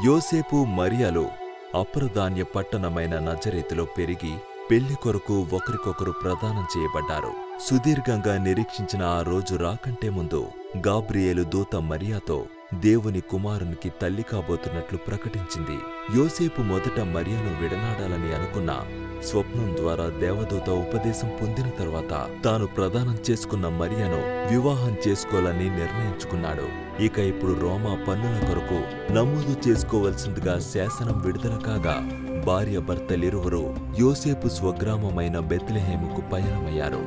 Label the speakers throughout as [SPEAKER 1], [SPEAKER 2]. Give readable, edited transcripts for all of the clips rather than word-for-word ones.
[SPEAKER 1] యోసేపు మరియలు అప్రధాన్య పట్టణమైన నజరేతులో పెరిగి పెళ్లి కొరకు ఒకరికొకరు ప్రదానం చేయబడ్డారు. సుదీర్ఘంగా నిరీక్షించిన ఆ రోజు రాకంటే ముందు గాబ్రియేలు దూత మరియాతో దేవుని కుమారునికి తల్లి కాబోతున్నట్లు ప్రకటించింది. యోసేపు మొదట మరియను విడనాడాలని అనుకున్న స్వప్నం ద్వారా దేవదూత ఉపదేశం పొందిన తర్వాత తాను ప్రదానం చేసుకున్న మరియను వివాహం చేసుకోవాలని నిర్ణయించుకున్నాడు. ఇక ఇప్పుడు రోమా పన్నుల కొరకు నమోదు చేసుకోవలసిందిగా శాసనం విడుదల కాగా భార్యాభర్తలిరువురు యోసేపు స్వగ్రామమైన బెత్లెహేముకు పయనమయ్యారు.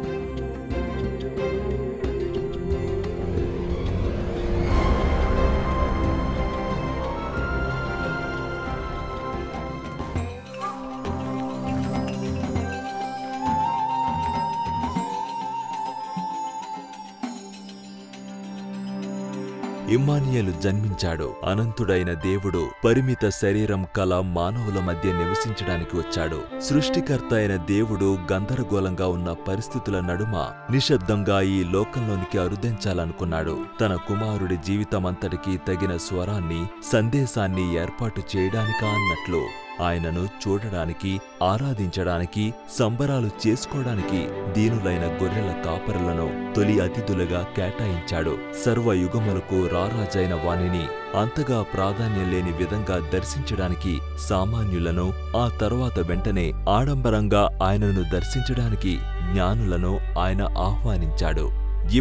[SPEAKER 1] ఇమ్మానుయేలు జన్మించాడు. అనంతుడైన దేవుడు పరిమిత శరీరం కల మానవుల మధ్య నివసించడానికి వచ్చాడు. సృష్టికర్త అయిన దేవుడు గందరగోళంగా ఉన్న పరిస్థితుల నడుమ నిశ్శబ్దంగా ఈ లోకంలోనికి అరుదించాలనుకున్నాడు. తన కుమారుడి జీవితమంతటికీ తగిన స్వరాన్ని, సందేశాన్ని ఏర్పాటు చేయడానికా అన్నట్లు ఆయనను చూడడానికి, ఆరాధించడానికి, సంబరాలు చేసుకోవడానికి దీనులైన గొర్రెల కాపరులను తొలి అతిథులుగా కేటాయించాడు. సర్వయుగములకు రారాజైన వానిని అంతగా ప్రాధాన్యం లేని విధంగా దర్శించడానికి సామాన్యులను, ఆ తరువాత వెంటనే ఆడంబరంగా ఆయనను దర్శించడానికి జ్ఞానులను ఆయన ఆహ్వానించాడు.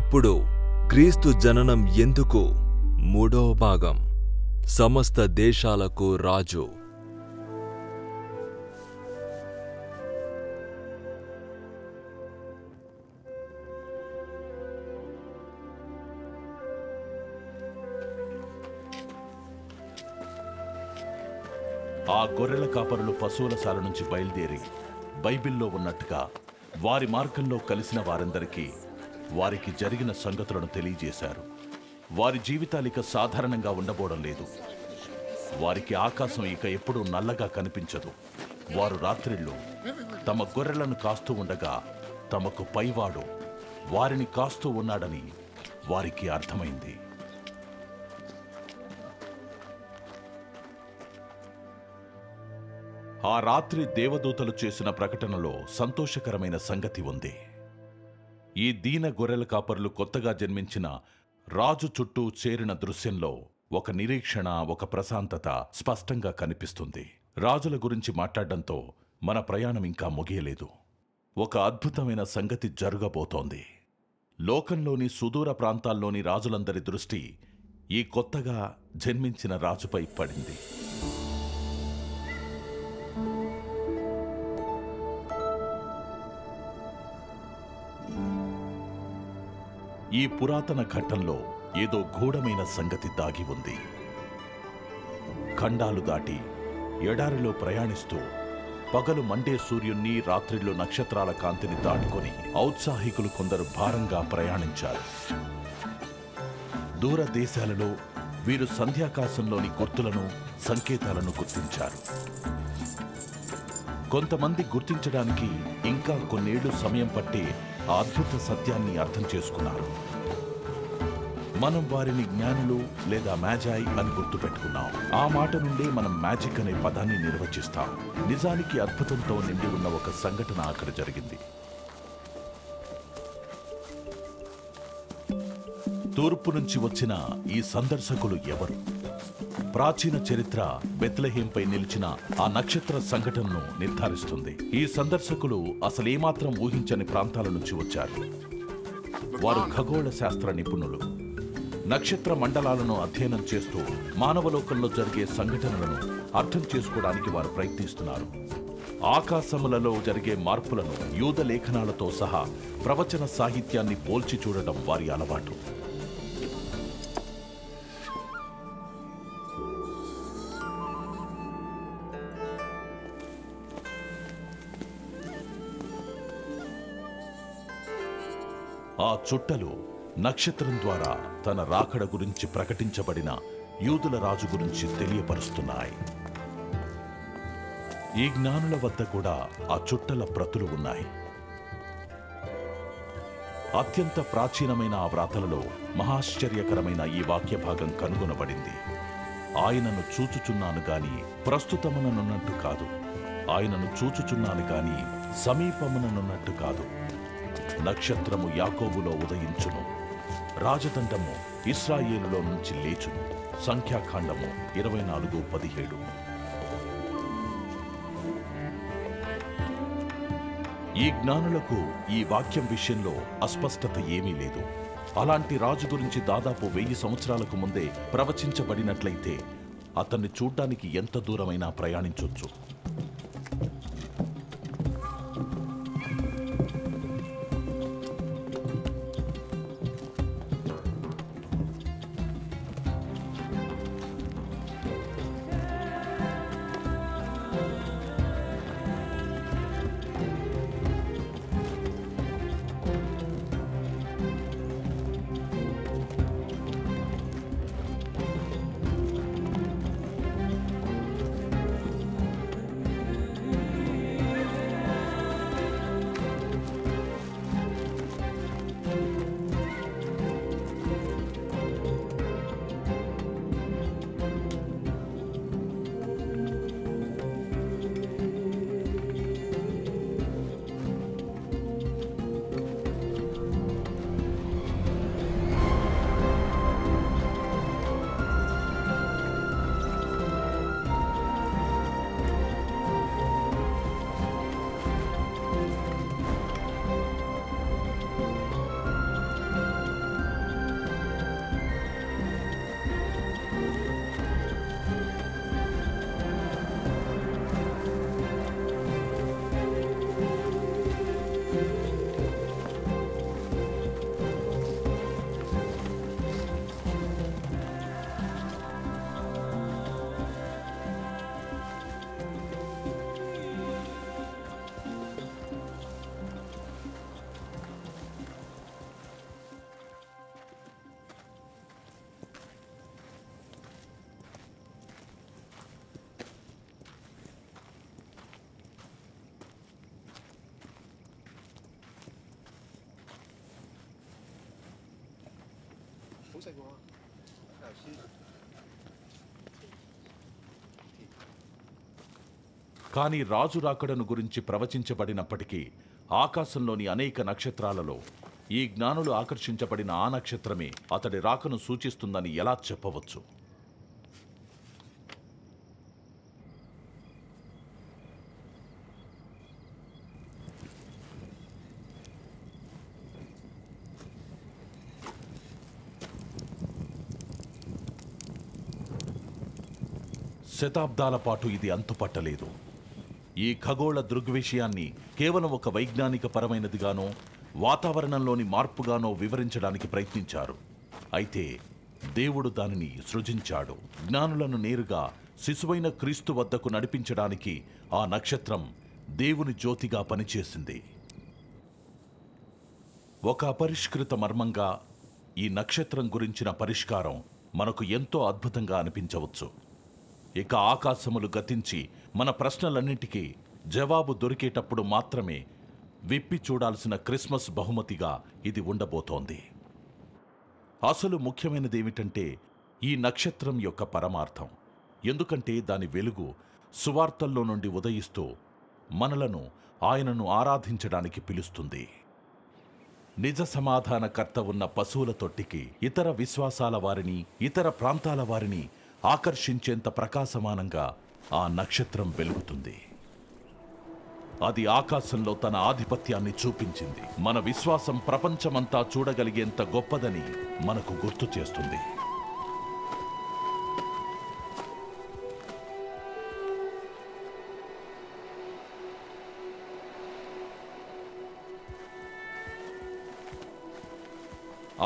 [SPEAKER 1] ఇప్పుడు క్రీస్తు జననం ఎందుకు? 3వ భాగం. సమస్త దేశాలకు రాజు.
[SPEAKER 2] ఆ గొర్రెల కాపరులు పశువుల శాల నుంచి బయలుదేరి బైబిల్లో ఉన్నట్టుగా వారి మార్గంలో కలిసిన వారందరికీ వారికి జరిగిన సంగతులను తెలియజేశారు. వారి జీవితాలిక సాధారణంగా ఉండబోవడం లేదు. వారికి ఆకాశం ఇక ఎప్పుడూ నల్లగా కనిపించదు. వారు రాత్రిళ్ళు తమ గొర్రెలను కాస్తూ ఉండగా తమకు పైవాడు వారిని కాస్తూ ఉన్నాడని వారికి అర్థమైంది. ఆ రాత్రి దేవదూతలు చేసిన ప్రకటనలో సంతోషకరమైన సంగతి ఉంది. ఈ దీన గొర్రెల కాపరులు కొత్తగా జన్మించిన రాజు చుట్టూ చేరిన దృశ్యంలో ఒక నిరీక్షణ, ఒక ప్రశాంతత స్పష్టంగా కనిపిస్తుంది. రాజుల గురించి మాట్లాడడంతో మన ప్రయాణం ఇంకా ముగియలేదు. ఒక అద్భుతమైన సంగతి జరగబోతోంది. లోకంలోని సుదూర ప్రాంతాల్లోని రాజులందరి దృష్టి ఈ కొత్తగా జన్మించిన రాజుపై పడింది. ఈ పురాతన ఘట్టంలో ఏదో గూఢమైన సంగతి దాగి ఉంది. ఖండాలు దాటి ఎడారిలో ప్రయాణిస్తూ పగలు మండే సూర్యుణ్ణి, రాత్రిలో నక్షత్రాల కాంతిని దాటుకొని ఔత్సాహికులు కొందరు భారంగా ప్రయాణించారు. దూర దేశాలలో వీరు సంధ్యాకాశంలోని గుర్తులను, సంకేతాలను గుర్తించారు. కొంతమంది గుర్తించడానికి ఇంకా కొన్నేళ్లు సమయం పట్టే ఆ అద్భుత సత్యాన్ని అర్థం చేసుకున్నారు. మనం వారిని జ్ఞానులు లేదా మ్యాజాయ్ అని గుర్తుపెట్టుకున్నాం. ఆ మాట నుండే మనం మ్యాజిక్ అనే పదాన్ని నిర్వచిస్తాం. నిజానికి అద్భుతంతో నిండి ఉన్న ఒక సంఘటన అక్కడ జరిగింది. తూర్పు నుంచి వచ్చిన ఈ సందర్శకులు ఎవరు? ప్రాచీన చరిత్ర బెత్లెహేంపై నిలిచిన ఆ నక్షత్ర సంఘటనను నిర్ధారిస్తుంది. ఈ సందర్శకులు అసలేమాత్రం ఊహించని ప్రాంతాల నుంచి వచ్చారు. వారు ఖగోళ శాస్త్ర నిపుణులు. నక్షత్ర మండలాలను అధ్యయనం చేస్తూ మానవలోకంలో జరిగే సంఘటనలను అర్థం చేసుకోవడానికి వారు ప్రయత్నిస్తున్నారు. ఆకాశములలో జరిగే మార్పులను యూద లేఖనాలతో సహా ప్రవచన సాహిత్యాన్ని పోల్చి చూడడం వారి అలవాటు. ఆ చుట్టలు నక్షత్రం ద్వారా తన రాకడ గురించి ప్రకటించబడిన యూదుల రాజు గురించి తెలియపరుస్తున్నాయి. ఈ జ్ఞానుల వద్ద కూడా ఆ చుట్టల ప్రతులు ఉన్నాయి. అత్యంత ప్రాచీనమైన ఆ వ్రాతలలో మహాశ్చర్యకరమైన ఈ వాక్య భాగం కనుగొనబడింది. ఆయనను చూచుచున్నాను గాని ప్రస్తుతముననున్నట్టు కాదు, ఆయనను చూచుచున్నాను గాని సమీపముననున్నట్టు కాదు. నక్షత్రము యాకోబులో ఉదయించును, రాజదండము ఇశ్రాయేలులో నుంచి లేచును. సంఖ్యాకాండము 24:17. ఈ జ్ఞానులకు ఈ వాక్యం విషయంలో అస్పష్టత ఏమీ లేదు. అలాంటి రాజు గురించి దాదాపు 1000 సంవత్సరాలకు ముందే ప్రవచించబడినట్లయితే అతన్ని చూడ్డానికి ఎంత దూరమైనా ప్రయాణించొచ్చు. కాని రాజు రాకడను గురించి ప్రవచించబడినప్పటికీ ఆకాశంలోని అనేక నక్షత్రాలలో ఈ జ్ఞానులు ఆకర్షించబడిన ఆ నక్షత్రమే అతడి రాకను సూచిస్తుందని ఎలా చెప్పవచ్చు? శతాబ్దాల పాటు ఇది అంతుపట్టలేదు. ఈ ఖగోళ దృగ్విషయాన్ని కేవలం ఒక వైజ్ఞానిక పరమైనదిగానో వాతావరణంలోని మార్పుగానో వివరించడానికి ప్రయత్నించారు. అయితే దేవుడు దానిని సృజించాడు. జ్ఞానులను నేరుగా శిశువైన క్రీస్తు వద్దకు నడిపించడానికి ఆ నక్షత్రం దేవుని జ్యోతిగా పనిచేసింది. ఒక అపరిష్కృత మర్మంగా ఈ నక్షత్రం గురించిన పరిష్కారం మనకు ఎంతో అద్భుతంగా అనిపించవచ్చు. ఇక ఆకాశములు గతించి మన ప్రశ్నలన్నింటికీ జవాబు దొరికేటప్పుడు మాత్రమే విప్పి చూడాల్సిన క్రిస్మస్ బహుమతిగా ఇది ఉండబోతోంది. అసలు ముఖ్యమైనదేమిటంటే ఈ నక్షత్రం యొక్క పరమార్థం. ఎందుకంటే దాని వెలుగు సువార్తల్లో నుండి ఉదయిస్తూ మనలను ఆయనను ఆరాధించడానికి పిలుస్తుంది. నిజ సమాధానకర్త ఉన్న పశువుల తొట్టికి ఇతర విశ్వాసాల వారిని, ఇతర ప్రాంతాల వారిని ఆకర్షించేంత ప్రకాశమానంగా ఆ నక్షత్రం వెలుగుతుంది. అది ఆకాశంలో తన ఆధిపత్యాన్ని చూపించింది. మన విశ్వాసం ప్రపంచమంతా చూడగలిగేంత గొప్పదని మనకు గుర్తు చేస్తుంది.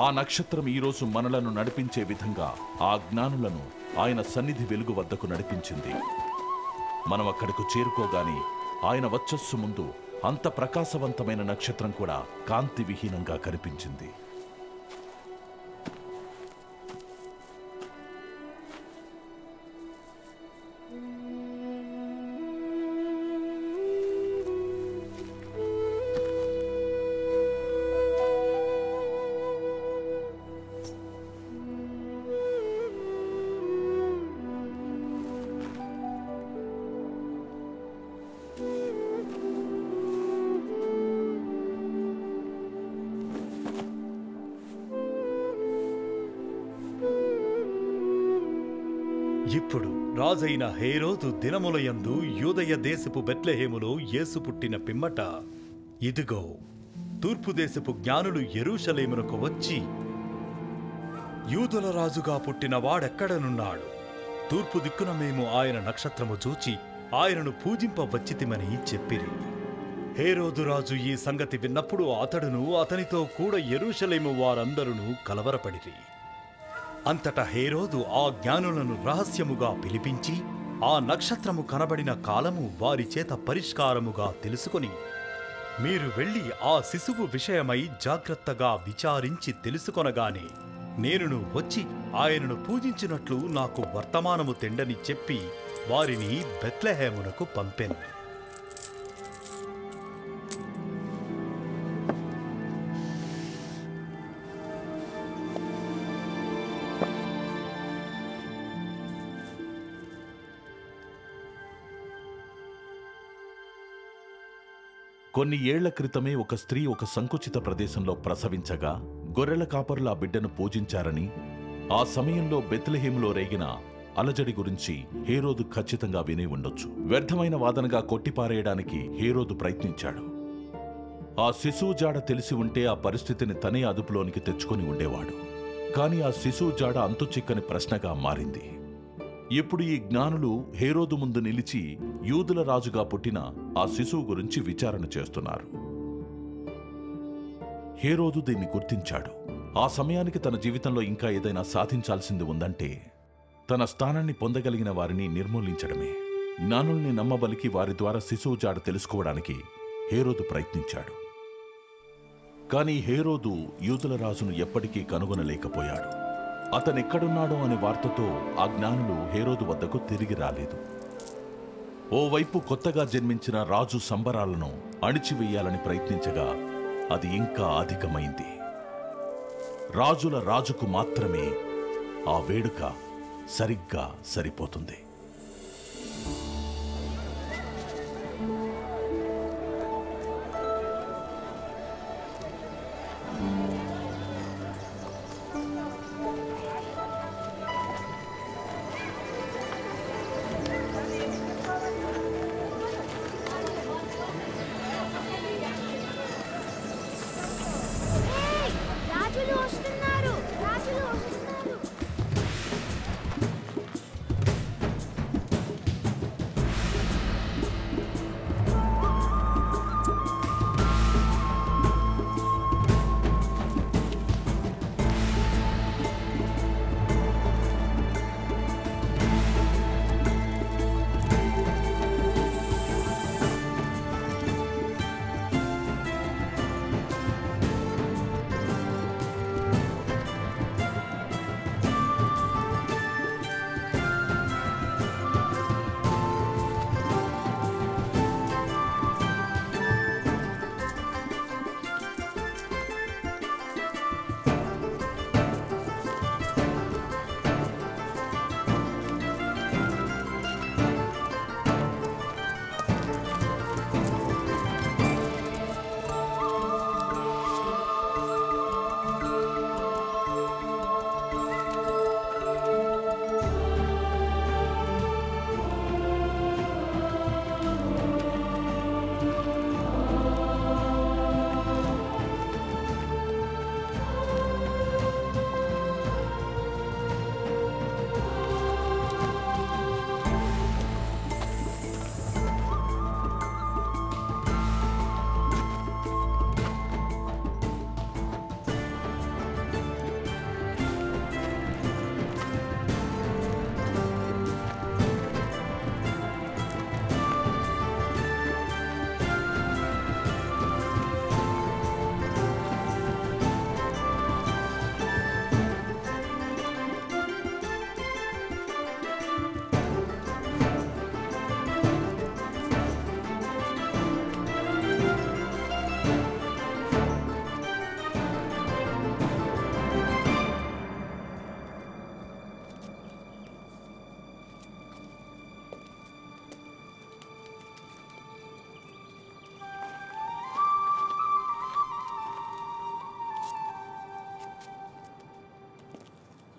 [SPEAKER 2] ఆ నక్షత్రం ఈరోజు మనలను నడిపించే విధంగా ఆ జ్ఞానులను ఆయన సన్నిధి వెలుగు వద్దకు నడిపించింది. మనం అక్కడకు చేరుకోగానే ఆయన వచ్చస్సు ముందు అంత ప్రకాశవంతమైన నక్షత్రం కూడా కాంతి విహీనంగా కనిపించింది.
[SPEAKER 3] ఇప్పుడు రాజైన హేరోదు దినములయందు యూదయ దేశపు బెత్లెహేములో యేసు పుట్టిన పిమ్మట ఇదిగో తూర్పు దేశపు జ్ఞానులు యెరూషలేమునకు వచ్చి, యూదుల రాజుగా పుట్టిన వాడెక్కడనున్నాడు? తూర్పు దిక్కున మేము ఆయన నక్షత్రము చూచి ఆయనను పూజింపవచ్చితిమని చెప్పిరి. హేరోదు రాజు ఈ సంగతి విన్నప్పుడు అతడును అతనితో కూడా యెరూషలేము వారందరూ కలవరపడిరి. అంతటా హేరోదు ఆ జ్ఞానులను రహస్యముగా పిలిపించి ఆ నక్షత్రము కనబడిన కాలము వారి చేత పరిష్కారముగా తెలుసుకొని, మీరు వెళ్ళి ఆ శిశువు విషయమై జాగ్రత్తగా విచారించి తెలుసుకొనగానే నేనును వచ్చి ఆయనను పూజించినట్లు నాకు వర్తమానము తెండని చెప్పి వారిని బెత్లెహేమునకు పంపెను.
[SPEAKER 2] కొన్ని ఏళ్ల క్రితమే ఒక స్త్రీ ఒక సంకుచిత ప్రదేశంలో ప్రసవించగా గొర్రెల కాపరులు ఆ బిడ్డను పూజించారని, ఆ సమయంలో బెత్లెహేములో రేగిన అలజడి గురించి హేరోదు ఖచ్చితంగా విని ఉండొచ్చు. వ్యర్థమైన వాదనగా కొట్టిపారేయడానికి హేరోదు ప్రయత్నించాడు. ఆ శిశువు జాడ తెలిసి ఉంటే ఆ పరిస్థితిని తనే అదుపులోనికి తెచ్చుకొని ఉండేవాడు. కాని ఆ శిశువు జాడ అంతుచిక్కని ప్రశ్నగా మారింది. ఇప్పుడు ఈ జ్ఞానులు హేరోదు ముందు నిలిచి యూదుల రాజుగా పుట్టిన ఆ శిశువు గురించి విచారణ చేస్తున్నారు. హేరోదు దీన్ని గుర్తించాడు. ఆ సమయానికి తన జీవితంలో ఇంకా ఏదైనా సాధించాల్సింది ఉందంటే తన స్థానాన్ని పొందగలిగిన వారిని నిర్మూలించడమే. జ్ఞానుల్ని నమ్మబలికి వారి ద్వారా శిశువు జాడ తెలుసుకోవడానికి హేరోదు ప్రయత్నించాడు. కాని హేరోదు యూదుల రాజును ఎప్పటికీ కనుగొనలేకపోయాడు. అతనెక్కడున్నాడో అనే వార్తతో ఆ జ్ఞానులు హేరోదు వద్దకు తిరిగి రాలేదు. ఓవైపు కొత్తగా జన్మించిన రాజు సంబరాలను అణిచివేయాలని ప్రయత్నించగా అది ఇంకా అధికమైంది. రాజుల రాజుకు మాత్రమే ఆ వేడుక సరిగ్గా సరిపోతుంది.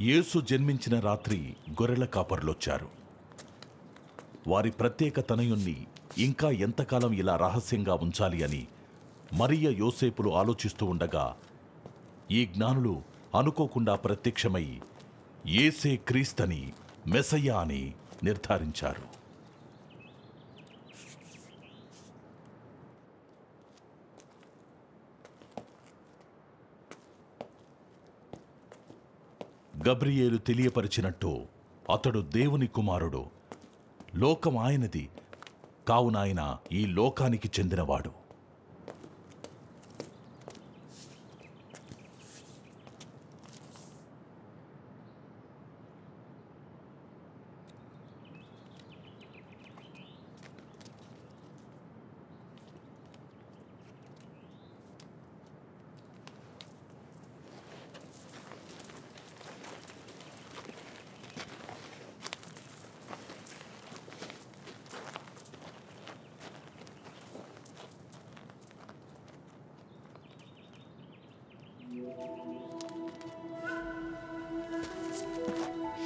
[SPEAKER 2] యేసు జన్మించిన రాత్రి గొర్రెల కాపర్లొచ్చారు. వారి ప్రత్యేక తనయుణ్ణి ఇంకా ఎంతకాలం ఇలా రహస్యంగా ఉంచాలి అని మరియ యోసేపులు ఆలోచిస్తూ ఉండగా ఈ జ్ఞానులు అనుకోకుండా ప్రత్యక్షమై యేసే క్రీస్తని, మెస్సయ్య అని నిర్ధారించారు. గబ్రియేలు తెలియపరిచినట్టు అతడు దేవుని కుమారుడు, లోకం ఆయనది, కావున ఆయన ఈ లోకానికి చెందినవాడు.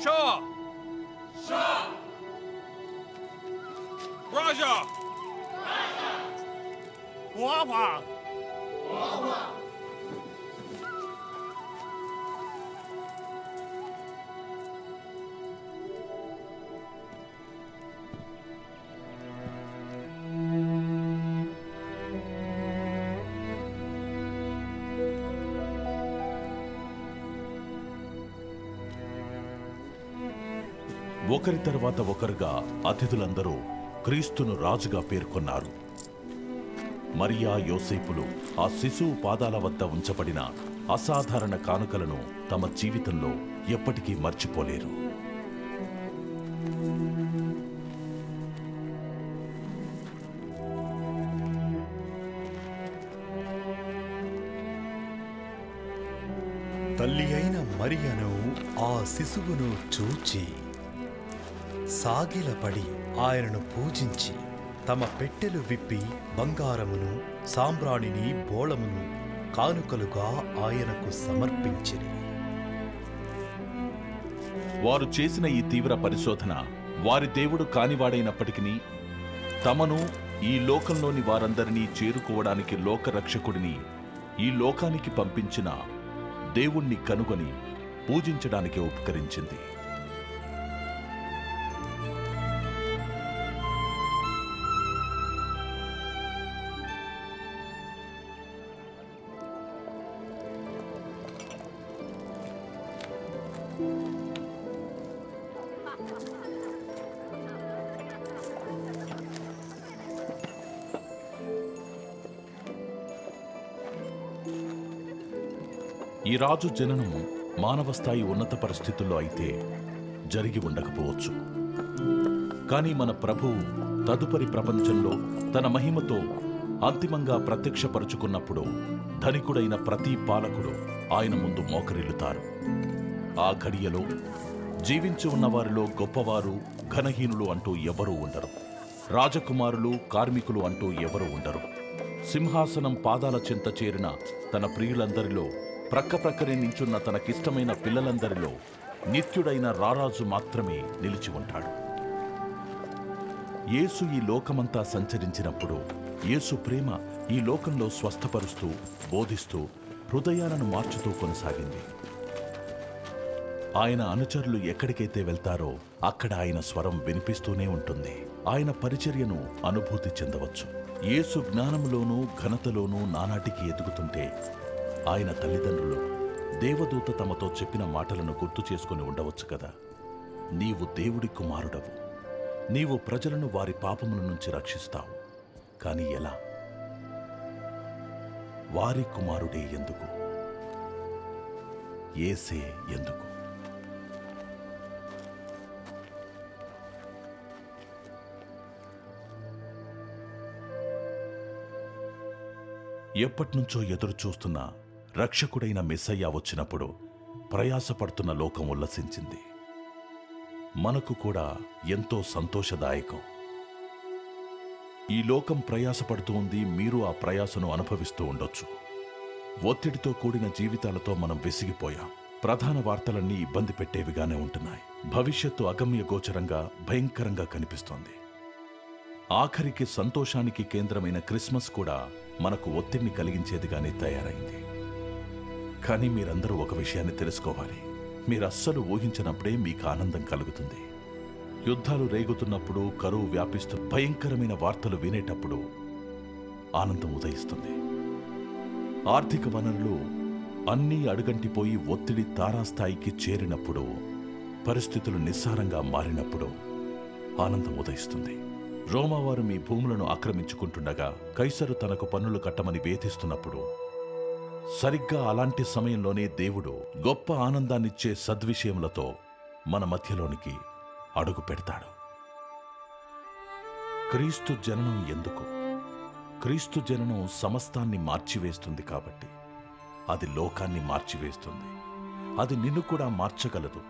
[SPEAKER 4] Shah! Shah! Raja! Raja! Guava! Guava!
[SPEAKER 2] ఒకరి తర్వాత ఒకరుగా అతిథులందరూ క్రీస్తును రాజుగా పేర్కొన్నారు. మరియా యోసేపులు ఆ శిశువు పాదాల వద్ద ఉంచబడిన అసాధారణ కానుకలను తమ జీవితంలో ఎప్పటికీ మర్చిపోలేరు.
[SPEAKER 3] తల్లి అయిన మరియను ఆ శిశువును చూచి సాగిలపడి ఆయనను పూజించి తమ పెట్టెలు విప్పి బంగారమును, సాంబ్రాణిని, బోళమును కానుకలుగా ఆయనకు సమర్పించిరి.
[SPEAKER 2] వారు చేసిన ఈ తీవ్ర పరిశోధన వారి దేవుడు కానివాడైనప్పటికీ తమను, ఈ లోకంలోని వారందరినీ చేరుకోవడానికి లోకరక్షకుడిని ఈ లోకానికి పంపించిన దేవుణ్ణి కనుగొని పూజించడానికి ఉపకరించింది. ఈ రాజు జననము మానవ స్థాయి ఉన్నత పరిస్థితుల్లో అయితే జరిగి ఉండకపోవచ్చు. కానీ మన ప్రభువు తదుపరి ప్రపంచంలో తన మహిమతో అంతిమంగా ప్రత్యక్షపరుచుకున్నప్పుడు ధనికుడైన ప్రతి పాలకుడు ఆయన ముందు మోకరిల్లుతారు. ఆ ఘడియలో జీవించి ఉన్న వారిలో గొప్పవారు, ఘనహీనులు అంటూ ఎవరూ ఉండరు. రాజకుమారులు, కార్మికులు అంటూ ఎవరూ ఉండరు. సింహాసనం పాదాల చెంత చేరిన తన ప్రియులందరిలో, ప్రక్కప్రక్కనే నించున్న తనకిష్టమైన పిల్లలందరిలో నిత్యుడైన రారాజు మాత్రమే నిలిచి ఉంటాడు. యేసు ఈ లోకమంతా సంచరించినప్పుడు యేసు ప్రేమ ఈ లోకంలో స్వస్థపరుస్తూ, బోధిస్తూ, హృదయాలను మార్చుతూ కొనసాగింది. ఆయన అనుచరులు ఎక్కడికైతే వెళ్తారో అక్కడ ఆయన స్వరం వినిపిస్తూనే ఉంటుంది. ఆయన పరిచర్యను అనుభూతి చెందవచ్చు. యేసు జ్ఞానములోనూ ఘనతలోనూ నానాటికి ఎదుగుతుంటే ఆయన తల్లిదండ్రులు, దేవదూత తమతో చెప్పిన మాటలను గుర్తు చేసుకుని ఉండవచ్చు కదా. నీవు దేవుడి కుమారుడవు, నీవు ప్రజలను వారి పాపముల నుంచి రక్షిస్తావు. కాని ఎలా? వారి కుమారుడే ఎందుకు? యేసే ఎందుకు? ఎప్పటినుంచో ఎదురు చూస్తున్న రక్షకుడైన మెస్సయ్య వచ్చినప్పుడు ప్రయాసపడుతున్న లోకం ఉల్లసించింది. మనకు కూడా ఎంతో సంతోషదాయకం. ఈ లోకం ప్రయాసపడుతూ ఉంది. మీరు ఆ ప్రయాసను అనుభవిస్తూ ఉండొచ్చు. ఒత్తిడితో కూడిన జీవితాలతో మనం విసిగిపోయాం. ప్రధాన వార్తలన్నీ ఇబ్బంది పెట్టేవిగానే ఉంటున్నాయి. భవిష్యత్తు అగమ్య గోచరంగా భయంకరంగా కనిపిస్తోంది. ఆఖరికి సంతోషానికి కేంద్రమైన క్రిస్మస్ కూడా మనకు ఒత్తిడిని కలిగించేదిగానే తయారైంది. కానీ మీరందరూ ఒక విషయాన్ని తెలుసుకోవాలి. మీరస్సలు ఊహించినప్పుడే మీకు ఆనందం కలుగుతుంది. యుద్ధాలు రేగుతున్నప్పుడు, కరువు వ్యాపిస్తూ భయంకరమైన వార్తలు వినేటప్పుడు ఆనందం ఉదయిస్తుంది. ఆర్థిక వనరులు అన్నీ అడుగంటిపోయి ఒత్తిడి తారాస్థాయికి చేరినప్పుడు, పరిస్థితులు నిస్సారంగా మారినప్పుడు ఆనందం ఉదయిస్తుంది. రోమావారు మీ భూములను ఆక్రమించుకుంటుండగా కైసరు తనకు పన్నులు కట్టమని వేధిస్తున్నప్పుడు, సరిగ్గా అలాంటి సమయంలోనే దేవుడు గొప్ప ఆనందాన్నిచ్చే సద్విషయములతో మన మధ్యలోనికి అడుగు పెడతాడు. క్రీస్తు జననం ఎందుకు? క్రీస్తు జననం సమస్తాన్ని మార్చివేస్తుంది కాబట్టి. అది లోకాన్ని మార్చివేస్తుంది. అది నిన్ను కూడా మార్చగలదు.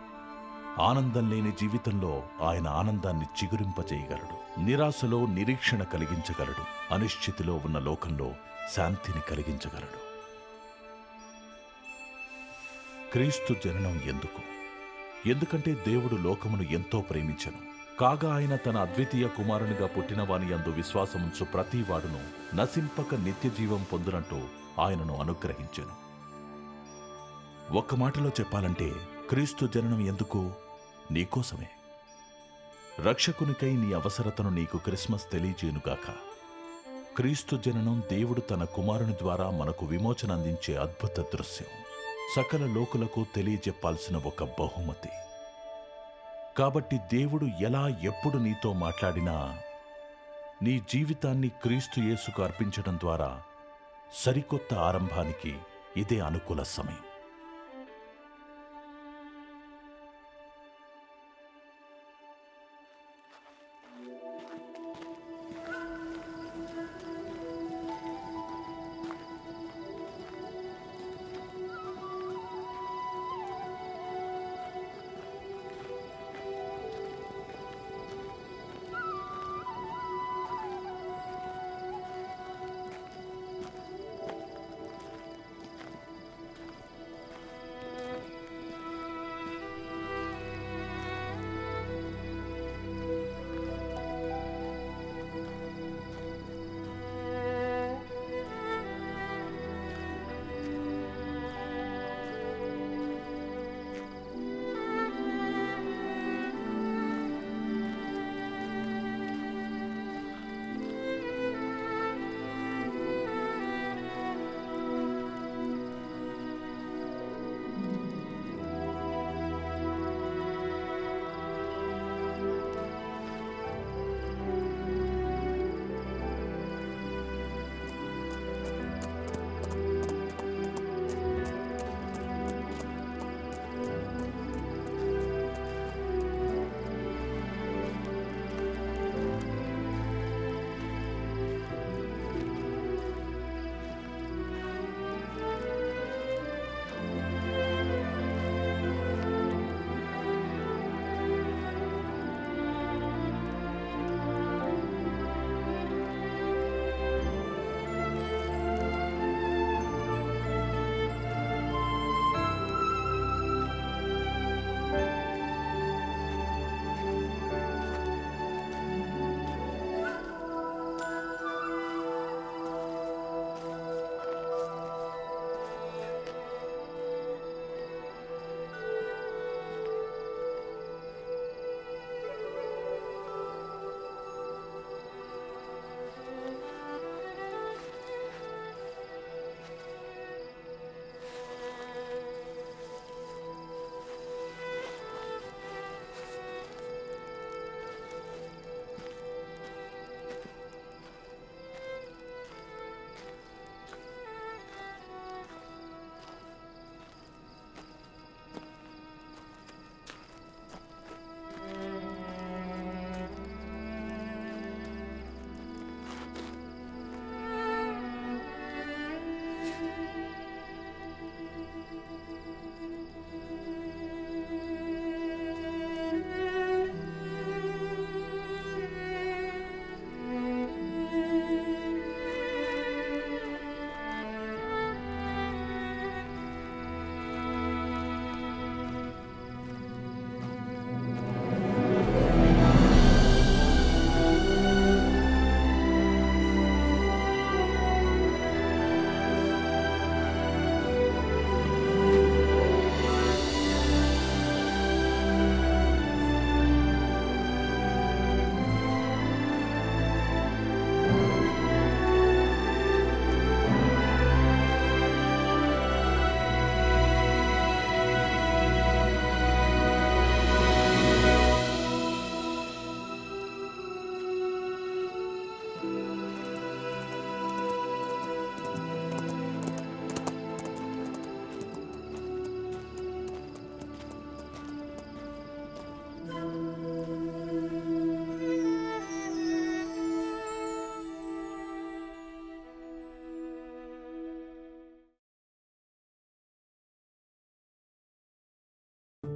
[SPEAKER 2] ఆనందం లేని జీవితంలో ఆయన ఆనందాన్ని చిగురింపజేయగలడు. నిరాశలో నిరీక్షణ కలిగించగలడు. అనిశ్చితిలో ఉన్న లోకంలో శాంతిని కలిగించగలడు. క్రీస్తు జననం ఎందుకు? ఎందుకంటే దేవుడు లోకమును ఎంతో ప్రేమించెను. కాగా ఆయన తన అద్వితీయ కుమారునిగా పుట్టినవాని యందు విశ్వాసముంచు ప్రతివాడును నశింపక నిత్యజీవం పొందునట్టు ఆయనను అనుగ్రహించెను. ఒక్క మాటలో చెప్పాలంటే క్రీస్తు జననం ఎందుకు? నీకోసమే. రక్షకునికై నీ అవసరతను నీకు క్రిస్మస్ తెలియజేయునుగాక. క్రీస్తు జననం దేవుడు తన కుమారుని ద్వారా మనకు విమోచన అందించే అద్భుత దృశ్యం. సకల లోకులకు తెలియజెప్పాల్సిన ఒక బహుమతి. కాబట్టి దేవుడు ఎలా ఎప్పుడు నీతో మాట్లాడినా నీ జీవితాన్ని క్రీస్తు యేసుకు అర్పించడం ద్వారా సరికొత్త ఆరంభానికి ఇదే అనుకూల సమయం.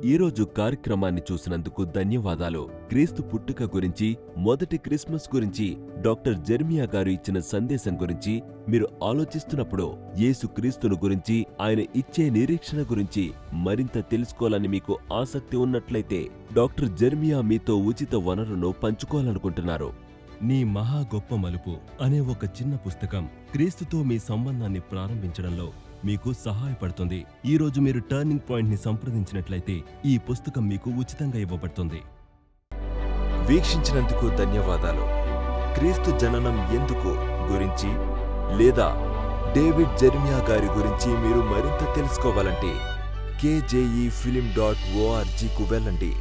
[SPEAKER 1] ఈరోజు కార్యక్రమాన్ని చూసినందుకు ధన్యవాదాలు. క్రీస్తు పుట్టుక గురించి, మొదటి క్రిస్మస్ గురించి, డాక్టర్ జెర్మియా గారు ఇచ్చిన సందేశం గురించి మీరు ఆలోచిస్తున్నప్పుడు, యేసు క్రీస్తును గురించి, ఆయన ఇచ్చే నిరీక్షణ గురించి మరింత తెలుసుకోవాలని మీకు ఆసక్తి ఉన్నట్లయితే డాక్టర్ జెర్మియా మీతో ఉచిత వనరును పంచుకోవాలనుకుంటున్నారు. నీ మహా గొప్ప మలుపు అనే ఒక చిన్న పుస్తకం క్రీస్తుతో మీ సంబంధాన్ని ప్రారంభించడంలో మీకు సహాయపడుతుంది. ఈ రోజు మీరు టర్నింగ్ పాయింట్ ని సంప్రదించినట్లయితే ఈ పుస్తకం మీకు ఉచితంగా ఇవ్వబడుతుంది. వీక్షించినందుకు ధన్యవాదాలు. క్రీస్తు జననం ఎందుకు గురించి లేదా డేవిడ్ జెర్మియా గారి గురించి మీరు మరింత తెలుసుకోవాలంటే KJEFilm.org కు వెళ్ళండి.